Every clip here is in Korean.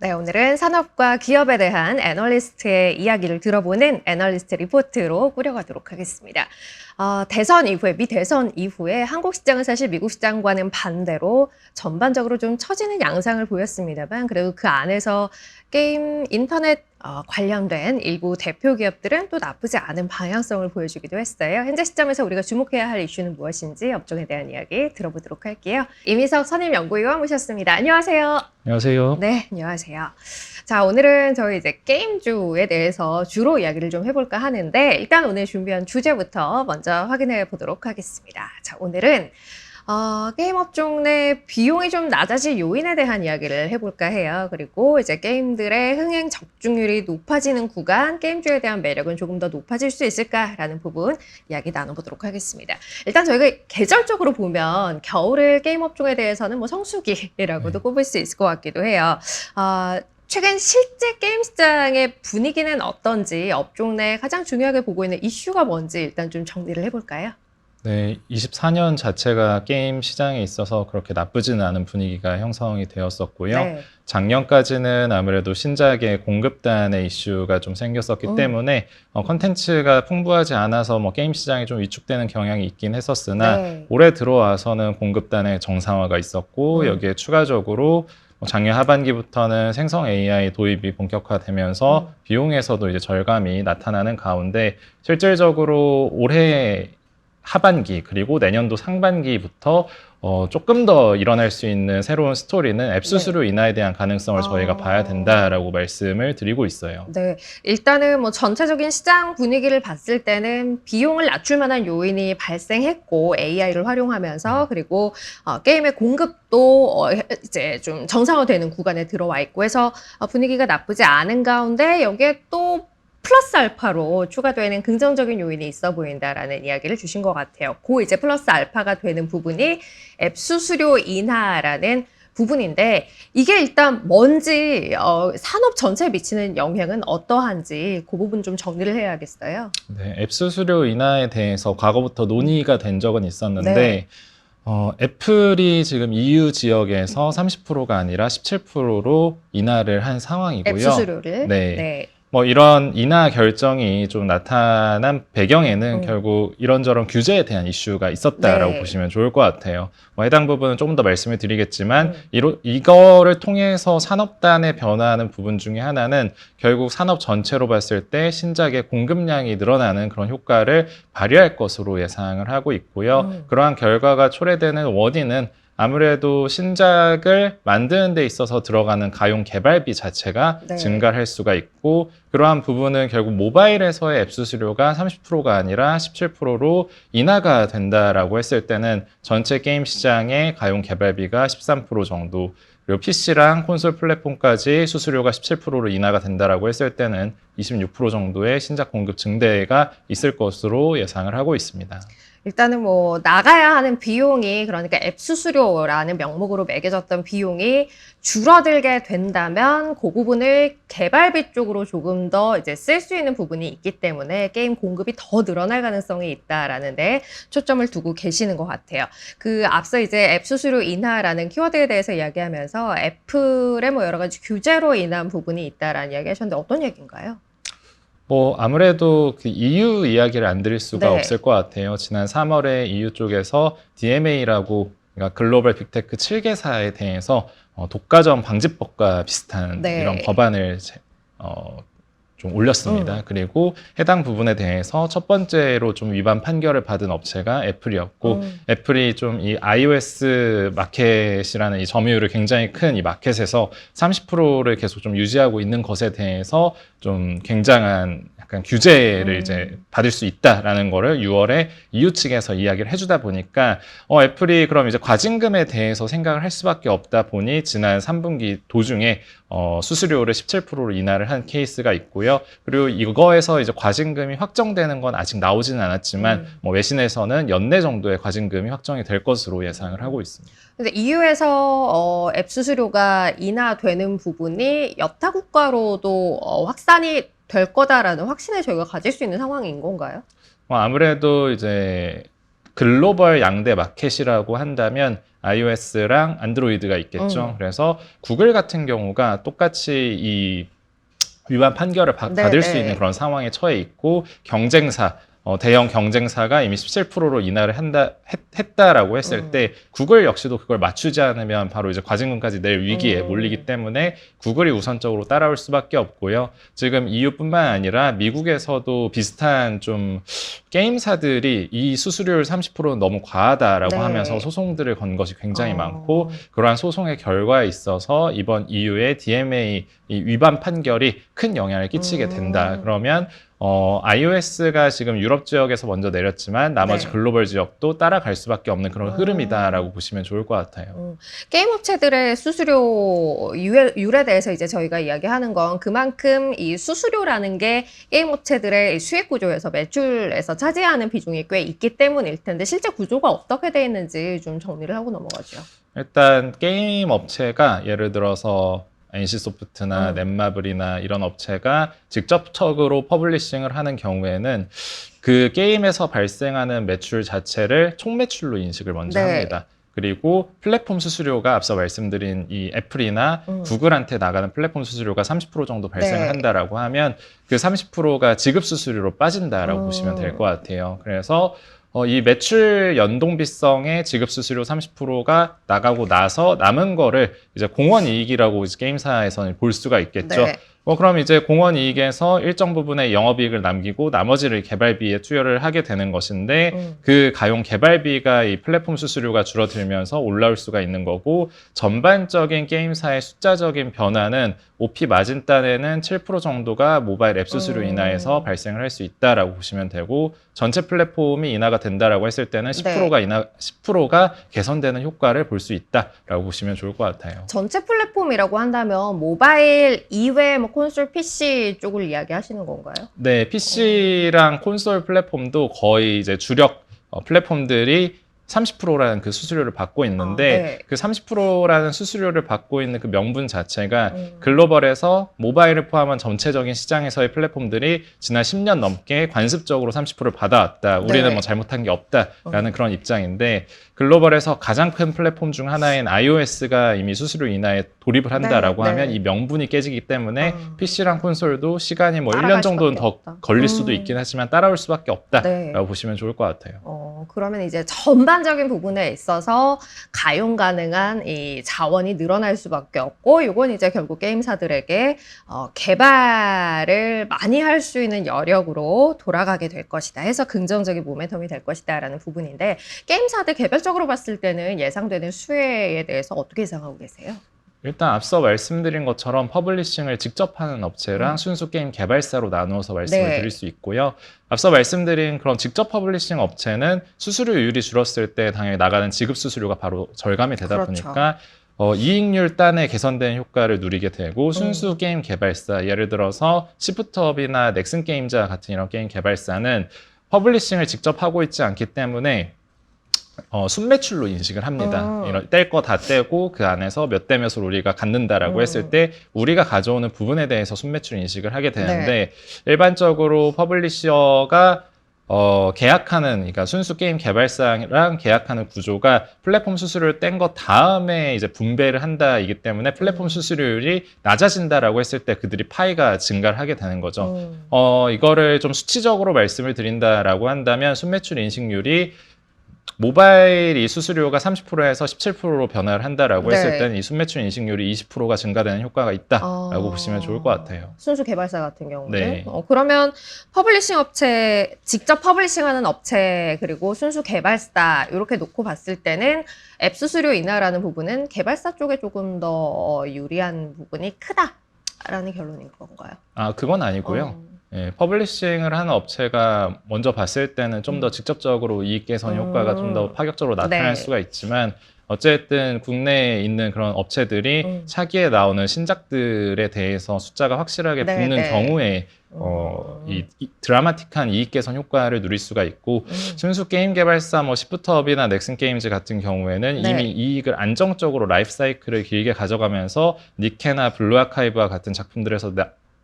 네, 오늘은 산업과 기업에 대한 애널리스트의 이야기를 들어보는 애널리스트 리포트로 꾸려가도록 하겠습니다. 대선 이후에, 미 대선 이후에 한국 시장은 사실 미국 시장과는 반대로 전반적으로 좀 처지는 양상을 보였습니다만, 그래도 그 안에서 게임, 인터넷 관련된 일부 대표 기업들은 또 나쁘지 않은 방향성을 보여주기도 했어요. 현재 시점에서 우리가 주목해야 할 이슈는 무엇인지 업종에 대한 이야기 들어보도록 할게요. 이미석 선임연구위원 모셨습니다. 안녕하세요. 안녕하세요. 네, 안녕하세요. 자, 오늘은 저희 이제 게임주에 대해서 주로 이야기를 좀 해볼까 하는데, 일단 오늘 준비한 주제부터 먼저 확인해 보도록 하겠습니다. 자, 오늘은 게임 업종 내 비용이 좀 낮아질 요인에 대한 이야기를 해볼까 해요. 그리고 이제 게임들의 흥행 적중률이 높아지는 구간, 게임주에 대한 매력은 조금 더 높아질 수 있을까라는 부분 이야기 나눠보도록 하겠습니다. 일단 저희가 계절적으로 보면 겨울을 게임 업종에 대해서는 뭐 성수기라고도 꼽을 수 있을 것 같기도 해요. 최근 실제 게임 시장의 분위기는 어떤지, 업종 내 가장 중요하게 보고 있는 이슈가 뭔지 일단 좀 정리를 해볼까요? 네, 24년 자체가 게임 시장에 있어서 그렇게 나쁘지는 않은 분위기가 형성이 되었었고요. 네. 작년까지는 아무래도 신작의 공급단의 이슈가 좀 생겼었기 때문에 컨텐츠가 풍부하지 않아서 뭐 게임 시장이 좀 위축되는 경향이 있긴 했었으나 네. 올해 들어와서는 공급단의 정상화가 있었고 여기에 추가적으로 작년 하반기부터는 생성 AI 도입이 본격화되면서 비용에서도 이제 절감이 나타나는 가운데 실질적으로 올해 하반기 그리고 내년도 상반기부터 조금 더 일어날 수 있는 새로운 스토리는 앱 수수료 인하에 대한 가능성을 저희가 봐야 된다라고 말씀을 드리고 있어요. 네, 일단은 뭐 전체적인 시장 분위기를 봤을 때는 비용을 낮출 만한 요인이 발생했고 AI를 활용하면서 그리고 게임의 공급도 이제 좀 정상화되는 구간에 들어와 있고 해서 분위기가 나쁘지 않은 가운데 여기에 또 플러스 알파로 추가되는 긍정적인 요인이 있어 보인다라는 이야기를 주신 것 같아요. 그 이제 플러스 알파가 되는 부분이 앱 수수료 인하라는 부분인데 이게 일단 뭔지 산업 전체에 미치는 영향은 어떠한지 그 부분 좀 정리를 해야겠어요. 네, 앱 수수료 인하에 대해서 과거부터 논의가 된 적은 있었는데 네. 애플이 지금 EU 지역에서 30%가 아니라 17%로 인하를 한 상황이고요. 앱 수수료를. 네. 네. 뭐 이런 인하 결정이 좀 나타난 배경에는 결국 이런저런 규제에 대한 이슈가 있었다라고 네. 보시면 좋을 것 같아요. 뭐 해당 부분은 조금 더 말씀을 드리겠지만 이거를 통해서 산업단에 변화하는 부분 중에 하나는 결국 산업 전체로 봤을 때 신작의 공급량이 늘어나는 그런 효과를 발휘할 것으로 예상을 하고 있고요. 그러한 결과가 초래되는 원인은 아무래도 신작을 만드는 데 있어서 들어가는 가용 개발비 자체가 네. 증가할 수가 있고 그러한 부분은 결국 모바일에서의 앱 수수료가 30%가 아니라 17%로 인하가 된다라고 했을 때는 전체 게임 시장의 가용 개발비가 13% 정도 그리고 PC랑 콘솔 플랫폼까지 수수료가 17%로 인하가 된다라고 했을 때는 26% 정도의 신작 공급 증대가 있을 것으로 예상을 하고 있습니다. 일단은 뭐 나가야 하는 비용이 그러니까 앱 수수료라는 명목으로 매겨졌던 비용이 줄어들게 된다면 그 부분을 개발비 쪽으로 조금 더 이제 쓸 수 있는 부분이 있기 때문에 게임 공급이 더 늘어날 가능성이 있다라는 데 초점을 두고 계시는 것 같아요. 그 앞서 이제 앱 수수료 인하라는 키워드에 대해서 이야기하면서 애플의 뭐 여러 가지 규제로 인한 부분이 있다라는 이야기 하셨는데 어떤 얘기인가요? 뭐 아무래도 그 EU 이야기를 안 드릴 수가 네. 없을 것 같아요. 지난 3월에 EU 쪽에서 DMA라고 그러니까 글로벌 빅테크 7개사에 대해서 독과점 방지법과 비슷한 네. 이런 법안을 좀 올렸습니다. 그리고 해당 부분에 대해서 첫 번째로 좀 위반 판결을 받은 업체가 애플이었고 애플이 좀 이 iOS 마켓이라는 이 점유율을 굉장히 큰 이 마켓에서 30%를 계속 좀 유지하고 있는 것에 대해서 좀 굉장한 약간 규제를 이제 받을 수 있다라는 거를 6월에 EU 측에서 이야기를 해주다 보니까 애플이 그럼 이제 과징금에 대해서 생각을 할 수밖에 없다 보니 지난 3분기 도중에 수수료를 17%로 인하를 한 케이스가 있고요. 그리고 이거에서 이제 과징금이 확정되는 건 아직 나오지는 않았지만 뭐 외신에서는 연내 정도의 과징금이 확정이 될 것으로 예상을 하고 있습니다. 근데 EU에서 앱 수수료가 인하되는 부분이 여타 국가로도 확산이 될 거다라는 확신을 저희가 가질 수 있는 상황인 건가요? 아무래도 이제 글로벌 양대 마켓이라고 한다면 iOS랑 안드로이드가 있겠죠. 그래서 구글 같은 경우가 똑같이 이 위반 판결을 받을 수 있는 그런 상황에 처해 있고 경쟁사 대형 경쟁사가 이미 17%로 인하를 했다라고 했을 때 구글 역시도 그걸 맞추지 않으면 바로 이제 과징금까지 낼 위기에 몰리기 때문에 구글이 우선적으로 따라올 수밖에 없고요. 지금 EU뿐만 아니라 미국에서도 비슷한 좀 게임사들이 이 수수료율 30%는 너무 과하다라고 하면서 소송들을 건 것이 굉장히 많고 그러한 소송의 결과에 있어서 이번 EU의 DMA 이 위반 판결이 큰 영향을 끼치게 된다. 그러면 iOS가 지금 유럽 지역에서 먼저 내렸지만 나머지 글로벌 지역도 따라갈 수밖에 없는 그런 흐름이다라고 보시면 좋을 것 같아요. 게임 업체들의 수수료율에 대해서 이제 저희가 이야기하는 건 그만큼 이 수수료라는 게 게임 업체들의 수익 구조에서 매출에서 차지하는 비중이 꽤 있기 때문일 텐데 실제 구조가 어떻게 돼 있는지 좀 정리를 하고 넘어가죠. 일단 게임 업체가 예를 들어서 NC소프트나 넷마블이나 이런 업체가 직접적으로 퍼블리싱을 하는 경우에는 그 게임에서 발생하는 매출 자체를 총매출로 인식을 먼저 합니다. 그리고 플랫폼 수수료가 앞서 말씀드린 이 애플이나 구글한테 나가는 플랫폼 수수료가 30% 정도 발생을 한다라고 하면 그 30%가 지급 수수료로 빠진다라고 보시면 될 것 같아요. 그래서 이 매출 연동비성의 지급 수수료 30%가 나가고 나서 남은 거를 이제 공원 이익이라고 이제 게임사에서는 볼 수가 있겠죠. 그럼 이제 공원 이익에서 일정 부분의 영업이익을 남기고 나머지를 개발비에 투여를 하게 되는 것인데 그 가용 개발비가 이 플랫폼 수수료가 줄어들면서 올라올 수가 있는 거고 전반적인 게임사의 숫자적인 변화는 OP 마진단에는 7% 정도가 모바일 앱 수수료 인하에서 발생을 할 수 있다라고 보시면 되고 전체 플랫폼이 인하가 된다라고 했을 때는 10%가 개선되는 효과를 볼 수 있다라고 보시면 좋을 것 같아요. 전체 플랫폼이라고 한다면 모바일 이외 뭐 콘솔 PC 쪽을 이야기하시는 건가요? 네, PC랑 콘솔 플랫폼도 거의 이제 주력 플랫폼들이 30%라는 그 수수료를 받고 있는데 그 30%라는 수수료를 받고 있는 그 명분 자체가 글로벌에서 모바일을 포함한 전체적인 시장에서의 플랫폼들이 지난 10년 넘게 관습적으로 30%를 받아왔다. 우리는 뭐 잘못한 게 없다라는 그런 입장인데 글로벌에서 가장 큰 플랫폼 중 하나인 iOS가 이미 수수료 인하에 돌입을 한다라고 하면 이 명분이 깨지기 때문에 PC랑 콘솔도 시간이 뭐 1년 정도는 더 걸릴 수도 있긴 하지만 따라올 수밖에 없다라고 보시면 좋을 것 같아요. 그러면 이제 전반적인 부분에 있어서 가용 가능한 이 자원이 늘어날 수밖에 없고 이건 이제 결국 게임사들에게 개발을 많이 할 수 있는 여력으로 돌아가게 될 것이다 해서 긍정적인 모멘텀이 될 것이다 라는 부분인데 게임사들 개별적으로 봤을 때는 예상되는 수혜에 대해서 어떻게 예상하고 계세요? 일단 앞서 말씀드린 것처럼 퍼블리싱을 직접 하는 업체랑 순수 게임 개발사로 나누어서 말씀을 드릴 수 있고요. 앞서 말씀드린 그런 직접 퍼블리싱 업체는 수수료율이 줄었을 때 당연히 나가는 지급 수수료가 바로 절감이 되다 보니까 이익률 단의 개선된 효과를 누리게 되고 순수 게임 개발사, 예를 들어서 시프트업이나 넥슨게임즈 같은 이런 게임 개발사는 퍼블리싱을 직접 하고 있지 않기 때문에 순매출로 인식을 합니다. 뗄 거 다 떼고 그 안에서 몇 대 몇을 우리가 갖는다라고 했을 때 우리가 가져오는 부분에 대해서 순매출 인식을 하게 되는데 일반적으로 퍼블리셔가 계약하는, 그러니까 순수 게임 개발사랑 계약하는 구조가 플랫폼 수수료를 뗀 것 다음에 이제 분배를 한다이기 때문에 플랫폼 수수료율이 낮아진다라고 했을 때 그들이 파이가 증가를 하게 되는 거죠. 이거를 좀 수치적으로 말씀을 드린다라고 한다면 순매출 인식률이 모바일이 수수료가 30%에서 17%로 변화를 한다라고 했을 때는 이 순매출 인식률이 20%가 증가되는 효과가 있다라고 보시면 좋을 것 같아요. 순수 개발사 같은 경우는. 그러면 퍼블리싱 업체, 직접 퍼블리싱하는 업체 그리고 순수 개발사 이렇게 놓고 봤을 때는 앱 수수료 인하라는 부분은 개발사 쪽에 조금 더 유리한 부분이 크다라는 결론인 건가요? 그건 아니고요. 퍼블리싱을 하는 업체가 먼저 봤을 때는 좀 더 직접적으로 이익 개선 효과가 좀 더 파격적으로 나타날 수가 있지만 어쨌든 국내에 있는 그런 업체들이 차기에 나오는 신작들에 대해서 숫자가 확실하게 붙는 경우에 이 드라마틱한 이익 개선 효과를 누릴 수가 있고 순수 게임 개발사 뭐 시프트업이나 넥슨게임즈 같은 경우에는 이미 이익을 안정적으로 라이프 사이클을 길게 가져가면서 니케나 블루 아카이브와 같은 작품들에서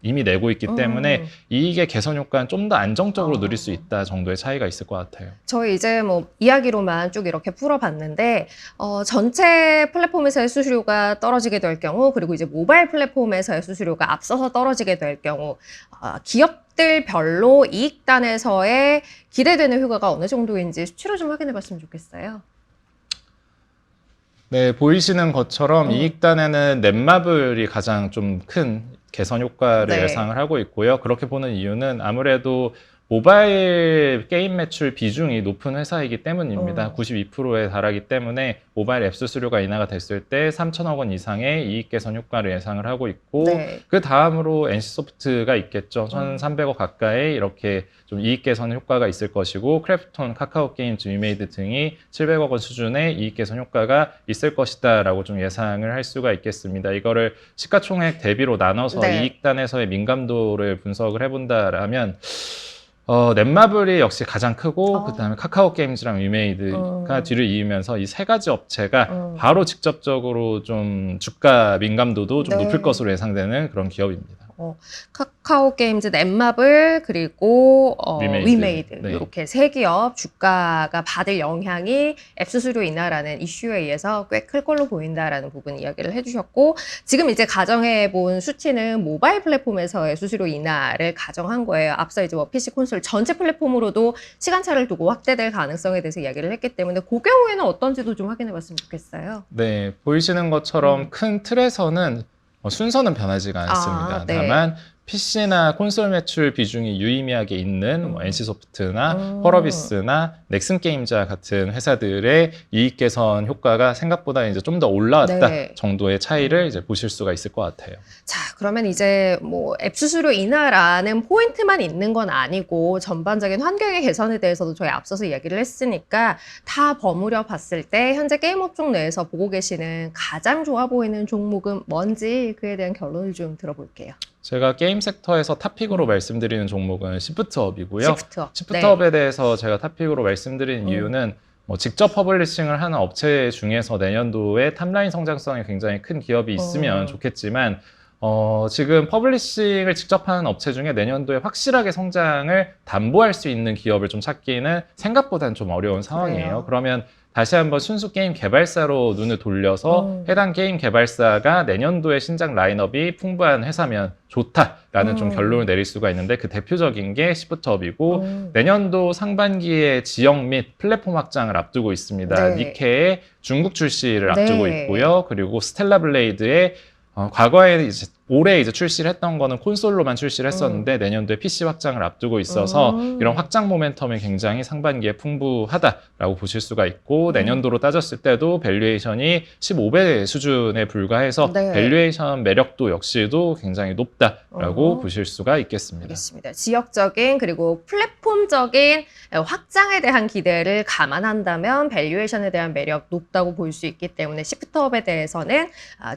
이미 내고 있기 때문에 이익의 개선 효과는 좀 더 안정적으로 누릴 수 있다 정도의 차이가 있을 것 같아요. 저희 이제 뭐 이야기로만 쭉 이렇게 풀어봤는데 전체 플랫폼에서의 수수료가 떨어지게 될 경우 그리고 이제 모바일 플랫폼에서의 수수료가 앞서서 떨어지게 될 경우 기업들별로 이익단에서의 기대되는 효과가 어느 정도인지 수치로 좀 확인해봤으면 좋겠어요. 네, 보이시는 것처럼 이익단에는 넷마블이 가장 좀 큰 개선 효과를 네. 예상을 하고 있고요. 그렇게 보는 이유는 아무래도 모바일 게임 매출 비중이 높은 회사이기 때문입니다. 92%에 달하기 때문에 모바일 앱 수수료가 인하가 됐을 때 3천억 원 이상의 이익 개선 효과를 예상을 하고 있고 네. 그 다음으로 NC소프트가 있겠죠. 1,300억 가까이 이렇게 좀 이익 개선 효과가 있을 것이고 크래프톤, 카카오게임즈, 위메이드 등이 700억 원 수준의 이익 개선 효과가 있을 것이다 라고 좀 예상을 할 수가 있겠습니다. 이거를 시가총액 대비로 나눠서 네. 이익단에서의 민감도를 분석을 해본다라면 넷마블이 역시 가장 크고 그다음에 카카오게임즈랑 위메이드가 뒤를 이으면서 이 세 가지 업체가 바로 직접적으로 좀 주가 민감도도 좀 네. 높을 것으로 예상되는 그런 기업입니다. 카카오 게임즈, 넷마블 그리고 위메이드 네. 이렇게 세 기업 주가가 받을 영향이 앱 수수료 인하라는 이슈에 의해서 꽤 클 걸로 보인다라는 부분 이야기를 해주셨고 지금 이제 가정해 본 수치는 모바일 플랫폼에서의 수수료 인하를 가정한 거예요. 앞서 이제 뭐 PC 콘솔 전체 플랫폼으로도 시간차를 두고 확대될 가능성에 대해서 이야기를 했기 때문에 그 경우에는 어떤지도 좀 확인해봤으면 좋겠어요. 네, 보이시는 것처럼 큰 틀에서는 순서는 변하지가 않습니다. 네. 다만 PC나 콘솔 매출 비중이 유의미하게 있는 뭐 NC소프트나 펄어비스나 넥슨게임즈와 같은 회사들의 이익 개선 효과가 생각보다 이제 좀 더 올라왔다 네. 정도의 차이를 이제 보실 수가 있을 것 같아요. 자, 그러면 이제 뭐 앱 수수료 인하라는 포인트만 있는 건 아니고 전반적인 환경의 개선에 대해서도 저희 앞서서 이야기를 했으니까 다 버무려 봤을 때 현재 게임 업종 내에서 보고 계시는 가장 좋아 보이는 종목은 뭔지 그에 대한 결론을 좀 들어볼게요. 제가 게임 섹터에서 탑픽으로 말씀드리는 종목은 시프트업이고요. 시프트업. 시프트업에 대해서 제가 탑픽으로 말씀드리는 이유는 뭐 직접 퍼블리싱을 하는 업체 중에서 내년도에 탑라인 성장성이 굉장히 큰 기업이 있으면 좋겠지만 지금 퍼블리싱을 직접 하는 업체 중에 내년도에 확실하게 성장을 담보할 수 있는 기업을 좀 찾기는 생각보다는 좀 어려운 상황이에요. 그래요. 그러면 다시 한번 순수 게임 개발사로 눈을 돌려서 해당 게임 개발사가 내년도에 신작 라인업이 풍부한 회사면 좋다라는 좀 결론을 내릴 수가 있는데 그 대표적인 게 시프트업이고 내년도 상반기에 지역 및 플랫폼 확장을 앞두고 있습니다. 네. 니케의 중국 출시를 네. 앞두고 있고요. 그리고 스텔라 블레이드의 과거에 이제 올해 이제 출시를 했던 거는 콘솔로만 출시를 했었는데 내년도에 PC 확장을 앞두고 있어서 이런 확장 모멘텀이 굉장히 상반기에 풍부하다라고 보실 수가 있고 내년도로 따졌을 때도 밸류에이션이 15배 수준에 불과해서 네. 밸류에이션 매력도 역시도 굉장히 높다라고 보실 수가 있겠습니다. 알겠습니다. 지역적인 그리고 플랫폼적인 확장에 대한 기대를 감안한다면 밸류에이션에 대한 매력 높다고 볼 수 있기 때문에 시프트업에 대해서는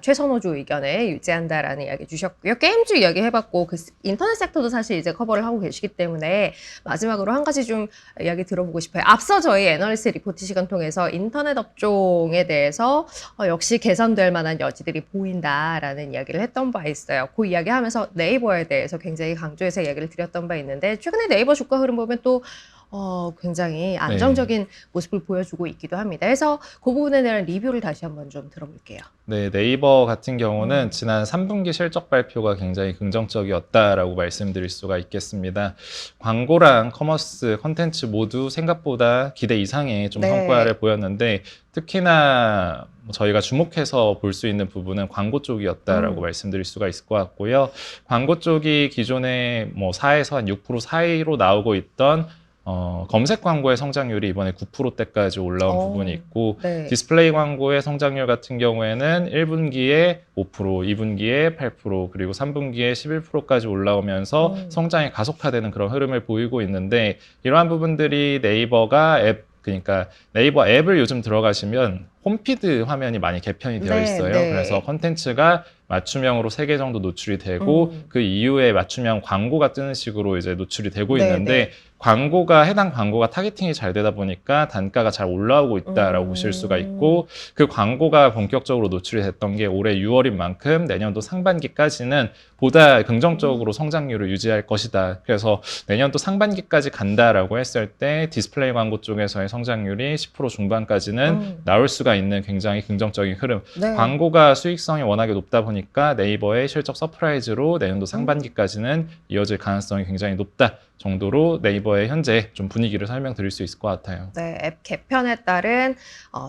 최선호주 의견을 유지한다라는 이야기 주셨고요. 게임주 이야기 해봤고 그 인터넷 섹터도 사실 이제 커버를 하고 계시기 때문에 마지막으로 한 가지 좀 이야기 들어보고 싶어요. 앞서 저희 애널리스트 리포트 시간 통해서 인터넷 업종에 대해서 역시 개선될 만한 여지들이 보인다라는 이야기를 했던 바 있어요. 그 이야기 하면서 네이버에 대해서 굉장히 강조해서 이야기를 드렸던 바 있는데 최근에 네이버 주가 흐름 보면 또 굉장히 안정적인 모습을 보여주고 있기도 합니다. 그래서 그 부분에 대한 리뷰를 다시 한번 좀 들어볼게요. 네, 네이버 같은 경우는 지난 3분기 실적 발표가 굉장히 긍정적이었다라고 말씀드릴 수가 있겠습니다. 광고랑 커머스, 컨텐츠 모두 생각보다 기대 이상의 좀 네. 성과를 보였는데 사이트나 저희가 주목해서 볼 수 있는 부분은 광고 쪽이었다라고 말씀드릴 수가 있을 것 같고요. 광고 쪽이 기존에 뭐 4에서 한 6% 사이로 나오고 있던 검색 광고의 성장률이 이번에 9%대까지 올라온 부분이 있고 네. 디스플레이 광고의 성장률 같은 경우에는 1분기에 5%, 2분기에 8%, 그리고 3분기에 11%까지 올라오면서 성장이 가속화되는 그런 흐름을 보이고 있는데 이러한 부분들이 네이버가 그러니까 네이버 앱을 요즘 들어가시면 홈피드 화면이 많이 개편이 되어 네, 있어요. 네. 그래서 컨텐츠가 맞춤형으로 3개 정도 노출이 되고 그 이후에 맞춤형 광고가 뜨는 식으로 이제 노출이 되고 네, 있는데 네. 광고가 해당 광고가 타겟팅이 잘 되다 보니까 단가가 잘 올라오고 있다라고 보실 수가 있고 그 광고가 본격적으로 노출이 됐던 게 올해 6월인 만큼 내년도 상반기까지는 보다 긍정적으로 성장률을 유지할 것이다. 그래서 내년도 상반기까지 간다라고 했을 때 디스플레이 광고 쪽에서의 성장률이 10% 중반까지는 나올 수가 있는 굉장히 긍정적인 흐름. 네. 광고가 수익성이 워낙에 높다 보니까 네이버의 실적 서프라이즈로 내년도 상반기까지는 이어질 가능성이 굉장히 높다 정도로 네이버의 현재 좀 분위기를 설명드릴 수 있을 것 같아요. 네, 앱 개편에 따른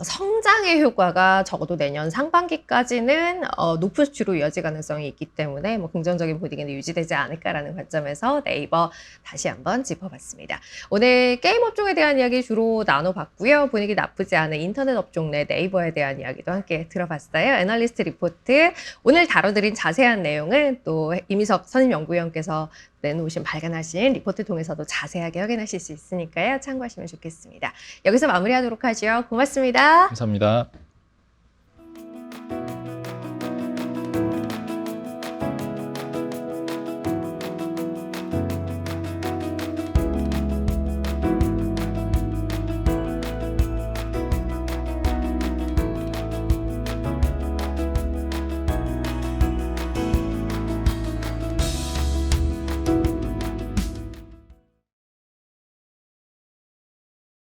성장의 효과가 적어도 내년 상반기까지는 높은 수치로 이어질 가능성이 있기 때문에 뭐 긍정적인 분위기는 유지되지 않을까라는 관점에서 네이버 다시 한번 짚어봤습니다. 오늘 게임 업종에 대한 이야기 주로 나눠봤고요. 분위기 나쁘지 않은 인터넷 업종 내 네이버에 대한 이야기도 함께 들어봤어요. 애널리스트 리포트 오늘 다뤄드린 자세한 내용은 또 이미석 선임연구위원께서 내놓으신 발간하신 리포트 통해서도 자세하게 확인하실 수 있으니까요. 참고하시면 좋겠습니다. 여기서 마무리하도록 하죠. 고맙습니다. 감사합니다.